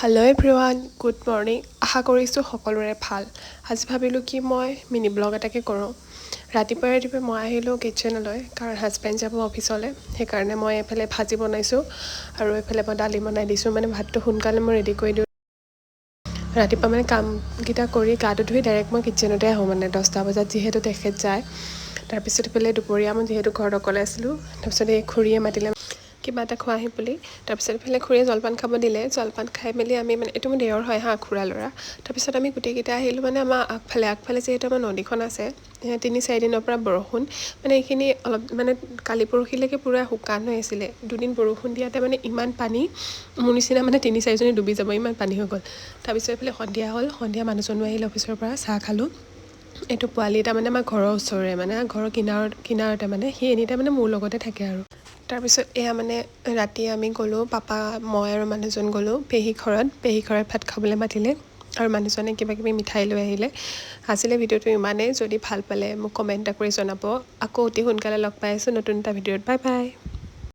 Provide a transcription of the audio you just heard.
Hello' everyone, good morning. আশা কৰিছোঁ সকলোৰে ভাল। আজি ভাবিলোঁ কি মই মিনি ব্লগ এটাকে কৰোঁ। ৰাতিপুৱাই মই আহিলোঁ কিটচেনলৈ, কাৰণ হাজবেণ্ড যাব অফিচলৈ। সেইকাৰণে মই এইফালে ভাজি বনাইছোঁ আৰু এইফালে মই দালি বনাই দিছোঁ। মানে ভাতটো সোনকালে মই ৰেডি কৰি দিওঁ। ৰাতিপুৱা মানে কামকেইটা কৰি গাটো ধুই ডাইৰেক্ট মই কিটচেনতে আহোঁ, মানে 10টা বজাত যিহেতু তেখেত যায়। তাৰপিছত এইফালে দুপৰীয়া মই যিহেতু ঘৰত অকলে আছিলোঁ, তাৰপিছত এই খুৰীয়ে মাতিলে কিবা এটা খোৱাহি বুলি। তাৰপিছত এইফালে খুৰীয়ে জলপান খাব দিলে। জলপান খাই মেলি আমি মানে, এইটো মোৰ দেওৰ হয় খুৰা ল'ৰা। তাৰপিছত আমি গোটেইকেইটা আহিলোঁ। মানে আমাৰ আগফালে যিহেতু আমাৰ নদীখন আছে, 3-4 দিনৰ পৰা বৰষুণ, মানে এইখিনি অলপ মানে কালি পৰহিলৈকে পূৰা শুকান হৈ আছিলে। দুদিন বৰষুণ দিয়াতে মানে ইমান পানী, মোৰ নিচিনা মানে 3-4জনী ডুবি যাব ইমান পানী হৈ গ'ল। তাৰপিছত এইফালে সন্ধিয়া হ'ল, সন্ধিয়া মানুহজনো আহিলে অফিচৰ পৰা, চাহ খালোঁ। এইটো পোৱালি এটা মানে আমাৰ ঘৰৰ ওচৰৰে, মানে ঘৰৰ কিনাৰতে, মানে সি এনিটাইম মানে মোৰ লগতে থাকে আৰু। তাৰপিছত এয়া মানে ৰাতি আমি গ'লোঁ, পাপা, মই আৰু মানুহজন গ'লোঁ পেহী ঘৰত ভাত খাবলৈ মাতিলে, আৰু মানুহজনে কিবাকিবি মিঠাই লৈ আহিলে। আজিলে ভিডিঅ'টো ইমানেই। যদি ভাল পালে মোক কমেণ্ট এটা কৰি জনাব। আকৌ অতি সোনকালে লগ পাই আছোঁ নতুন এটা ভিডিঅ'ত। Bye bye.